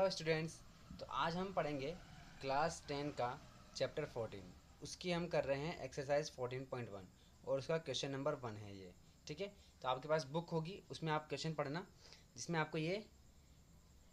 Hello students. तो आज हम पढ़ेंगे क्लास 10 का चैप्टर 14। उसकी हम कर रहे हैं एक्सरसाइज 14.1 और उसका क्वेश्चन नंबर 1 है ये। ठीक है, तो आपके पास बुक होगी, उसमें आप क्वेश्चन पढ़ना जिसमें आपको ये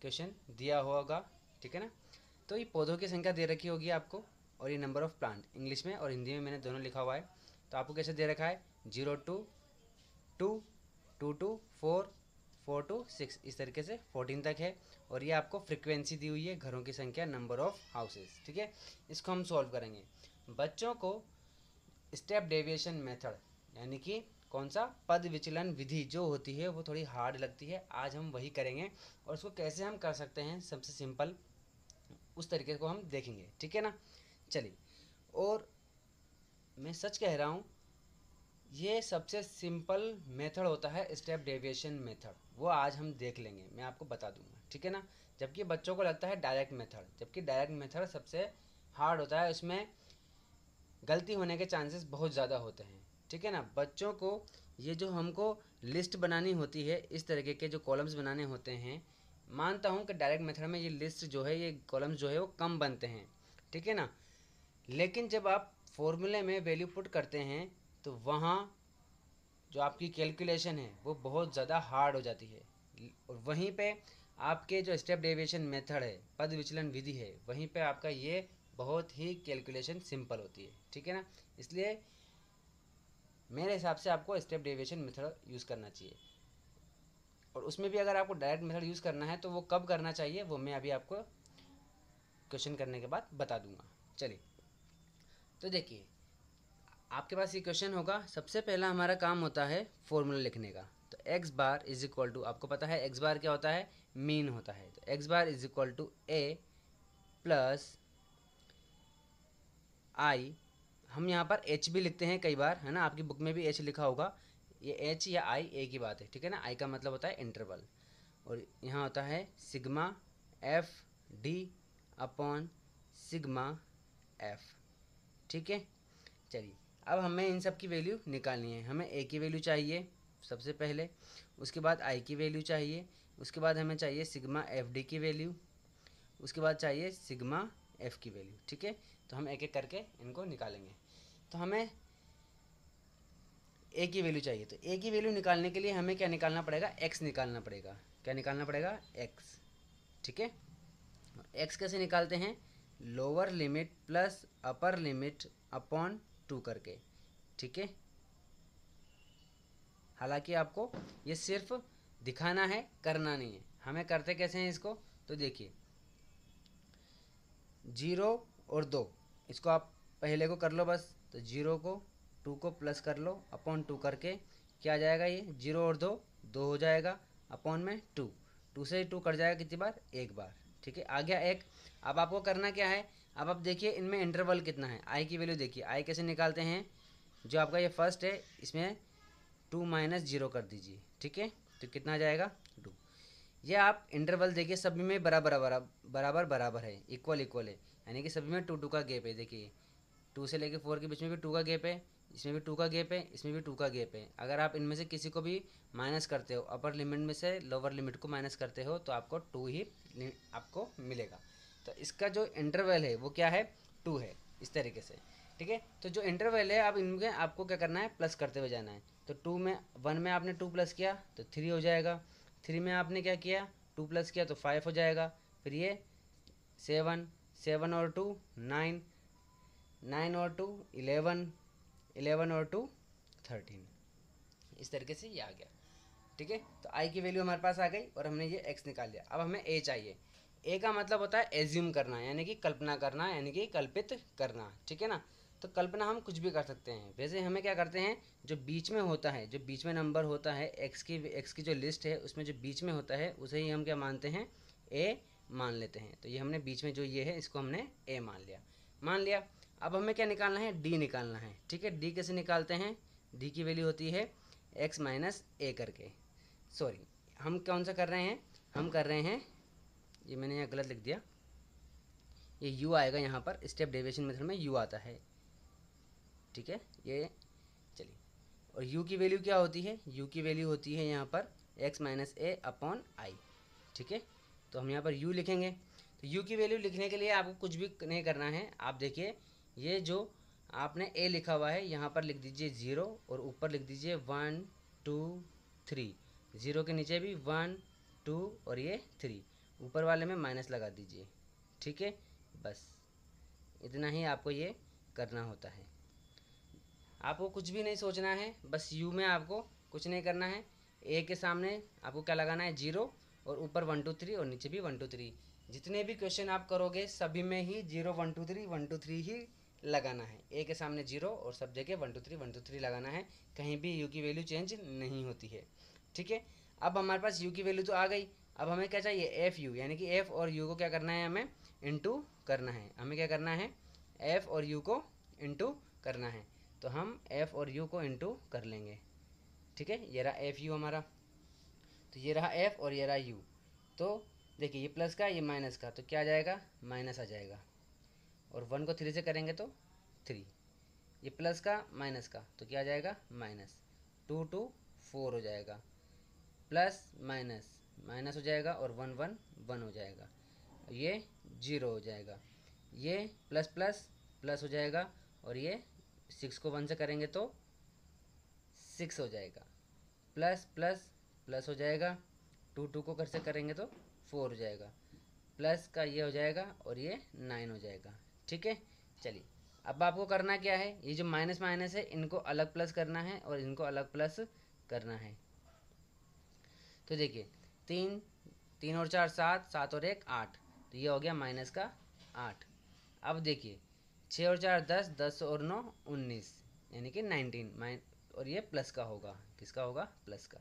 क्वेश्चन दिया होगा। ठीक है ना। तो ये पौधों की संख्या दे रखी होगी आपको, और ये नंबर ऑफ प्लांट इंग्लिश में और हिंदी में मैंने दोनों लिखा हुआ है। तो आपको कैसे दे रखा है 0 to 2, 2 to 4, 4 to 6, इस तरीके से 14 तक है। और ये आपको फ्रिक्वेंसी दी हुई है, घरों की संख्या, नंबर ऑफ हाउसेस। ठीक है, इसको हम सॉल्व करेंगे। बच्चों को स्टेप डेविएशन मेथड यानी कि कौन सा पद विचलन विधि जो होती है वो थोड़ी हार्ड लगती है, आज हम वही करेंगे। और उसको कैसे हम कर सकते हैं सबसे सिंपल, उस तरीके को हम देखेंगे। ठीक है ना। चलिए, और मैं सच कह रहा हूँ, ये सबसे सिंपल मेथड होता है स्टेप डेविएशन मेथड, वो आज हम देख लेंगे, मैं आपको बता दूंगा। ठीक है ना। जबकि बच्चों को लगता है डायरेक्ट मेथड, जबकि डायरेक्ट मेथड सबसे हार्ड होता है, उसमें गलती होने के चांसेस बहुत ज़्यादा होते हैं। ठीक है ना। बच्चों को ये जो हमको लिस्ट बनानी होती है, इस तरीके के जो कॉलम्स बनाने होते हैं, मानता हूँ कि डायरेक्ट मेथड में ये लिस्ट जो है, ये कॉलम्स जो है वो कम बनते हैं। ठीक है ना। लेकिन जब आप फॉर्मूले में वैल्यू पुट करते हैं तो वहाँ जो आपकी कैलकुलेशन है वो बहुत ज़्यादा हार्ड हो जाती है। और वहीं पे आपके जो स्टेप डेविएशन मेथड है, पद विचलन विधि है, वहीं पे आपका ये बहुत ही कैलकुलेशन सिंपल होती है। ठीक है ना। इसलिए मेरे हिसाब से आपको स्टेप डेविएशन मेथड यूज़ करना चाहिए। और उसमें भी अगर आपको डायरेक्ट मेथड यूज़ करना है तो वो कब करना चाहिए वो मैं अभी आपको क्वेश्चन करने के बाद बता दूंगा। चलिए, तो देखिए, आपके पास ये क्वेश्चन होगा। सबसे पहला हमारा काम होता है फॉर्मूला लिखने का। तो x bar is equal to, आपको पता है एक्स बार क्या होता है, मीन होता है। तो x bar is equal to A plus I, हम यहाँ पर एच भी लिखते हैं कई बार, है ना, आपकी बुक में भी एच लिखा होगा। ये एच या आई एक ही बात है। ठीक है ना। आई का मतलब होता है इंटरवल, और यहाँ होता है sigma F D upon sigma F. ठीक है। चलिए, अब हमें इन सब की वैल्यू निकालनी है। हमें ए की वैल्यू चाहिए सबसे पहले, उसके बाद आई की वैल्यू चाहिए, उसके बाद हमें चाहिए सिग्मा एफ डी की वैल्यू, उसके बाद चाहिए सिग्मा एफ की वैल्यू। ठीक है, तो हम एक एक करके इनको निकालेंगे। तो हमें ए की वैल्यू चाहिए, तो ए की वैल्यू निकालने के लिए हमें क्या निकालना पड़ेगा, एक्स निकालना पड़ेगा। क्या निकालना पड़ेगा, एक्स। ठीक है। एक्स कैसे निकालते हैं, lower limit plus upper limit upon 2 करके। ठीक है। हालांकि आपको ये सिर्फ दिखाना है, करना नहीं है। हमें करते कैसे हैं इसको, तो देखिए 0 और 2, इसको आप पहले को कर लो बस। तो 0 को 2 को प्लस कर लो अपॉन 2 करके, क्या आ जाएगा, ये 0 और 2 2 हो जाएगा, अपॉन में 2, 2 से 2 कट जाएगा कितनी बार, एक बार। ठीक है, आ गया एक। अब आपको करना क्या है, अब आप देखिए इनमें इंटरवल कितना है। आई की वैल्यू देखिए, आई कैसे निकालते हैं, जो आपका ये फर्स्ट है इसमें 2 माइनस 0 कर दीजिए। ठीक है, तो कितना आ जाएगा 2। ये आप इंटरवल देखिए, सभी में बराबर बराबर बराबर बराबर है, इक्वल इक्वल है, यानी कि सभी में 2 2 का गैप है। देखिए 2 से लेके 4 के बीच में भी 2 का गैप है, इसमें भी 2 का गैप है, इसमें भी 2 का गैप है। अगर आप इनमें से किसी को भी माइनस करते हो, अपर लिमिट में से लोअर लिमिट को माइनस करते हो, तो आपको 2 ही आपको मिलेगा। तो इसका जो इंटरवल है वो क्या है, 2 है, इस तरीके से। ठीक है, तो जो इंटरवल है, अब इनमें आपको क्या करना है, प्लस करते हुए जाना है। तो 2 में 1 में आपने 2 प्लस किया तो 3 हो जाएगा, 3 में आपने क्या किया, 2 प्लस किया तो 5 हो जाएगा, फिर ये 7, 7 और 2 9, 9 और 2 11, 11 और 2 13, इस तरीके से ये आ गया। ठीक है, तो आई की वैल्यू हमारे पास आ गई और हमने ये एक्स निकाल लिया। अब हमें ए चाहिए। ए का मतलब होता है एज्यूम करना, यानी कि कल्पना करना, यानी कि कल्पित करना। ठीक है ना। तो कल्पना हम कुछ भी कर सकते हैं। वैसे हमें क्या करते हैं, जो बीच में होता है, जो बीच में नंबर होता है, एक्स की जो लिस्ट है उसमें जो बीच में होता है उसे ही हम क्या मानते हैं, ए मान लेते हैं। तो ये हमने बीच में जो ये है इसको हमने ए मान लिया। अब हमें क्या निकालना है, डी निकालना है। ठीक है, डी कैसे निकालते हैं, डी की वैल्यू होती है एक्स माइनस ए करके। सॉरी, हम कौन सा कर रहे हैं, हम कर रहे हैं, ये मैंने यहाँ गलत लिख दिया, ये यू आएगा यहाँ पर, स्टेप डेविएशन मेथड में यू आता है। ठीक है, ये चलिए, और यू की वैल्यू क्या होती है, यू की वैल्यू होती है यहाँ पर x minus A upon I. ठीक है, तो हम यहाँ पर u लिखेंगे। तो u की वैल्यू लिखने के लिए आपको कुछ भी नहीं करना है। आप देखिए ये जो आपने a लिखा हुआ है यहाँ पर लिख दीजिए 0 और ऊपर लिख दीजिए 1 2 3। 0 के नीचे भी 1 2 और ये 3, ऊपर वाले में माइनस लगा दीजिए। ठीक है, बस इतना ही आपको ये करना होता है। आपको कुछ भी नहीं सोचना है, बस u में आपको कुछ नहीं करना है। a के सामने आपको क्या लगाना है 0 और ऊपर 1 2 3 और नीचे भी 1 2 3। जितने भी क्वेश्चन आप करोगे सभी में ही 0 1 2 3 1 2 3 ही लगाना है। a के सामने 0 और सब जगह 1 2 3 1 2 3 लगाना है, कहीं भी u की वैल्यू चेंज नहीं होती है। ठीक है, अब हमारे पास u की वैल्यू तो आ गई। अब हमें क्या चाहिए एफ यू, यानी कि f और u को क्या करना है, हमें इंटू करना है। हमें क्या करना है, f और u को इंटू करना है। तो हम f और u को इंटू कर लेंगे। ठीक है, ये रहा एफ यू हमारा, तो ये रहा f और ये रहा u। तो देखिए ये प्लस का ये माइनस का, तो क्या आ जाएगा, माइनस आ जाएगा। और 1 को 3 से करेंगे तो 3। ये प्लस का माइनस का, तो क्या आ जाएगा, माइनस। 2 2 4 हो जाएगा, प्लस माइनस माइनस हो जाएगा और 1 1 1 हो जाएगा। ये 0 हो जाएगा। ये प्लस प्लस प्लस हो जाएगा और ये 6 को 1 से करेंगे तो 6 हो जाएगा। प्लस प्लस प्लस हो जाएगा, 2 2 को कर से करेंगे तो 4 हो जाएगा। प्लस का ये हो जाएगा और ये 9 हो जाएगा। ठीक है, चलिए अब आपको करना क्या है, ये जो माइनस माइनस है इनको अलग प्लस करना है और इनको अलग प्लस करना है। तो देखिए 3 3 और 4 7, 7 और 1 8, तो ये हो गया माइनस का 8। अब देखिए 6 और 4 10, 10 और 9 19, यानी कि 19 और ये प्लस का होगा, किसका होगा, प्लस का।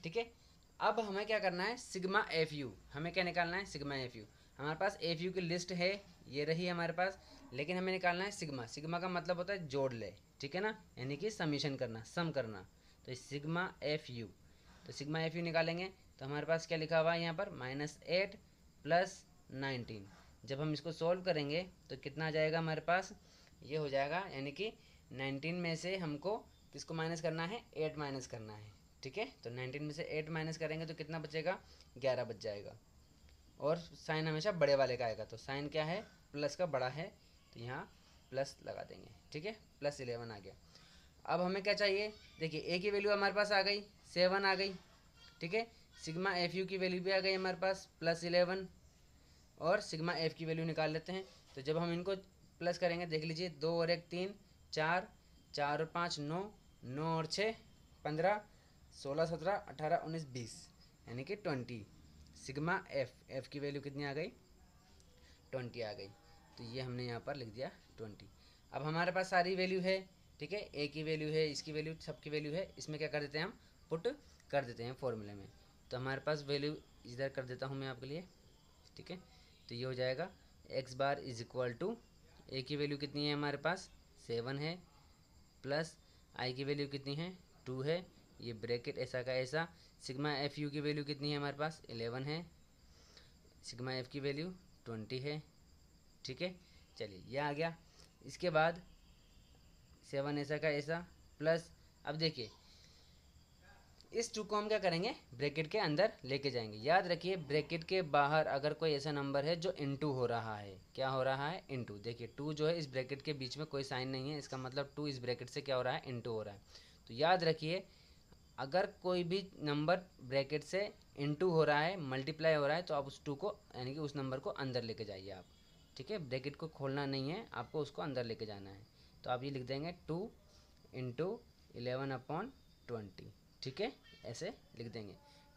ठीक है, अब हमें क्या करना है, सिग्मा एफ यू, हमें क्या निकालना है, सिग्मा एफ यू। हमारे पास एफ यू की लिस्ट है, ये रही हमारे पास, लेकिन हमें निकालना है सिग्मा। सिग्मा का मतलब होता है जोड़ ले, ठीक है ना, यानी कि समीशन करना, सम करना। तो सिग्मा एफ यू, तो सिग्मा एफ यू निकालेंगे तो हमारे पास क्या लिखा हुआ है यहाँ पर, -8 + 19। जब हम इसको सॉल्व करेंगे तो कितना आ जाएगा हमारे पास, ये हो जाएगा, यानी कि 19 में से हमको किसको माइनस करना है, 8 माइनस करना है। ठीक है, तो 19 में से 8 माइनस करेंगे तो कितना बचेगा, 11 बच जाएगा। और साइन हमेशा बड़े वाले का आएगा, तो साइन क्या है, प्लस का बड़ा है, तो यहाँ प्लस लगा देंगे। ठीक है, +11 आ गया। अब हमें क्या चाहिए, देखिए ए की वैल्यू हमारे पास आ गई, 7 आ गई। ठीक है, सिग्मा एफ यू की वैल्यू भी आ गई हमारे पास +11, और सिग्मा एफ की वैल्यू निकाल लेते हैं। तो जब हम इनको प्लस करेंगे, देख लीजिए 2 और 1 3, 4 4 और 5 9, 9 और 6 15, 16 17 18 19 20, यानी कि 20। सिग्मा एफ की वैल्यू कितनी आ गई, 20 आ गई। तो ये हमने यहाँ पर लिख दिया 20। अब हमारे पास सारी वैल्यू है। ठीक है, ए की वैल्यू है, इसकी वैल्यू, सबकी वैल्यू है। इसमें क्या कर देते हैं, हम पुट कर देते हैं फॉर्मूले में। तो हमारे पास वैल्यू इधर कर देता हूँ मैं आपके लिए। ठीक है, तो ये हो जाएगा x bar is equal to, A की वैल्यू कितनी है हमारे पास, 7 है, प्लस आई की वैल्यू कितनी है, 2 है, ये ब्रैकेट ऐसा का ऐसा। सिग्मा एफ यू की वैल्यू कितनी है हमारे पास, 11 है, सिग्मा एफ की वैल्यू 20 है। ठीक है, चलिए ये आ गया। इसके बाद 7 ऐसा का ऐसा, प्लस, अब देखिए इस 2 को हम क्या करेंगे, ब्रैकेट के अंदर लेके जाएंगे। याद रखिए ब्रैकेट के बाहर अगर कोई ऐसा नंबर है जो इनटू हो रहा है, क्या हो रहा है, इनटू। देखिए 2 जो है इस ब्रैकेट के बीच में कोई साइन नहीं है, इसका मतलब 2 इस ब्रैकेट से क्या हो रहा है, इनटू हो रहा है। तो याद रखिए अगर कोई भी नंबर ब्रैकेट से इनटू हो रहा है, मल्टीप्लाई हो रहा है, तो आप उस 2 को, यानी कि उस नंबर को अंदर लेके जाइए आप। ठीक है, ब्रैकेट को खोलना नहीं है, आपको उसको अंदर लेके जाना है। तो आप ये लिख देंगे 2 × 11/20। ठीक है, ऐसे लिख देंगे।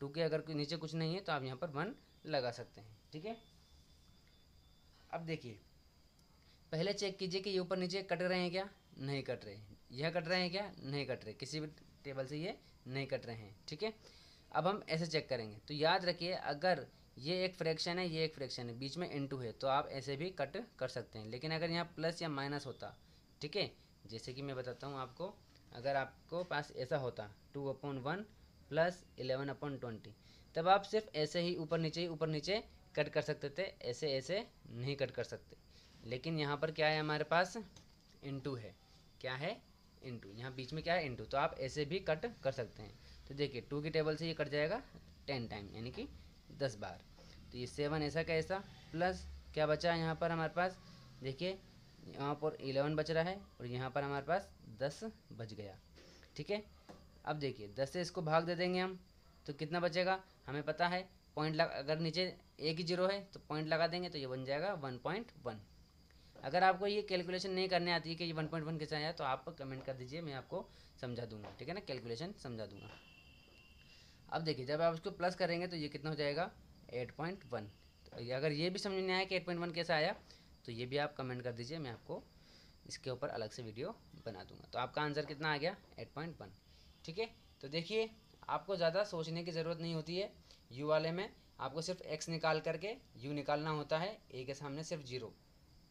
2 के अगर कोई नीचे कुछ नहीं है तो आप यहाँ पर 1 लगा सकते हैं। ठीक है, अब देखिए पहले चेक कीजिए कि ये ऊपर नीचे कट रहे हैं क्या, नहीं कट रहे। यह कट रहे हैं क्या, नहीं कट रहे, किसी भी टेबल से ये नहीं कट रहे हैं। ठीक है, अब हम ऐसे चेक करेंगे। तो याद रखिए अगर ये एक फ्रैक्शन है, ये एक फ्रैक्शन है, बीच में इनटू है, तो आप ऐसे भी कट कर सकते हैं। लेकिन अगर यहाँ प्लस या माइनस होता, ठीक है, जैसे कि मैं बताता हूँ आपको, अगर आपको पास ऐसा होता 2/1 + 11/20, तब आप सिर्फ ऐसे ही ऊपर नीचे कट कर सकते थे, ऐसे ऐसे नहीं कट कर सकते। लेकिन यहाँ पर क्या है, हमारे पास इनटू है, क्या है, इनटू, यहाँ बीच में क्या है, इनटू, तो आप ऐसे भी कट कर सकते हैं। तो देखिए 2 की टेबल से ये कट जाएगा 10 टाइम, यानी कि 10 बार। तो ये 7 ऐसा का ऐसा प्लस क्या बचा यहाँ पर हमारे पास, देखिए यहाँ पर 11 बच रहा है और यहाँ पर हमारे पास 10 बच गया। ठीक है, अब देखिए 10 से इसको भाग दे देंगे हम तो कितना बचेगा, हमें पता है पॉइंट लगा, अगर नीचे एक ही जीरो है तो पॉइंट लगा देंगे तो ये बन जाएगा 1.1। अगर आपको ये कैलकुलेशन नहीं करने आती है कि ये 1.1 कैसे आया तो आप कमेंट कर दीजिए, मैं आपको समझा दूंगा। ठीक है ना, कैलकुलेशन समझा दूंगा। अब देखिए जब आप उसको प्लस करेंगे तो ये कितना हो जाएगा 8.1। तो अगर ये भी समझ में आया कि 8.1 कैसे आया तो ये भी आप कमेंट कर दीजिए, मैं आपको इसके ऊपर अलग से वीडियो बना दूंगा। तो आपका आंसर कितना आ गया 8.1। ठीक है, तो देखिए आपको ज़्यादा सोचने की ज़रूरत नहीं होती है। यू वाले में आपको सिर्फ एक्स निकाल करके यू निकालना होता है, ए के सामने सिर्फ 0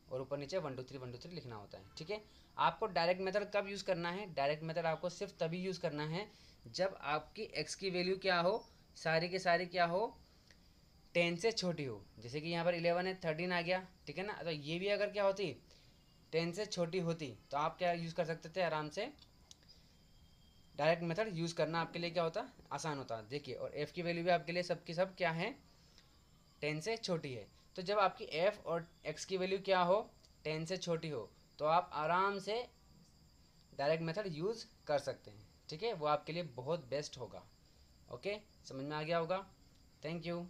और ऊपर नीचे 1 2 3 1 2 3 लिखना होता है। ठीक है, आपको डायरेक्ट मेथड कब यूज़ करना है, डायरेक्ट मेथड आपको सिर्फ तभी यूज़ करना है जब आपकी एक्स की वैल्यू क्या हो, सारी के सारी क्या हो 10 से छोटी हो। जैसे कि यहाँ पर 11 है, 13 आ गया। ठीक है ना, तो ये भी अगर क्या होती 10 से छोटी होती तो आप क्या यूज़ कर सकते थे, आराम से डायरेक्ट मेथड यूज़ करना आपके लिए क्या होता आसान होता। देखिए और एफ़ की वैल्यू भी आपके लिए सबकी सब क्या है 10 से छोटी है। तो जब आपकी एफ़ और एक्स की वैल्यू क्या हो 10 से छोटी हो तो आप आराम से डायरेक्ट मेथड यूज़ कर सकते हैं। ठीक है, वो आपके लिए बहुत बेस्ट होगा। ओके, समझ में आ गया होगा। Thank you.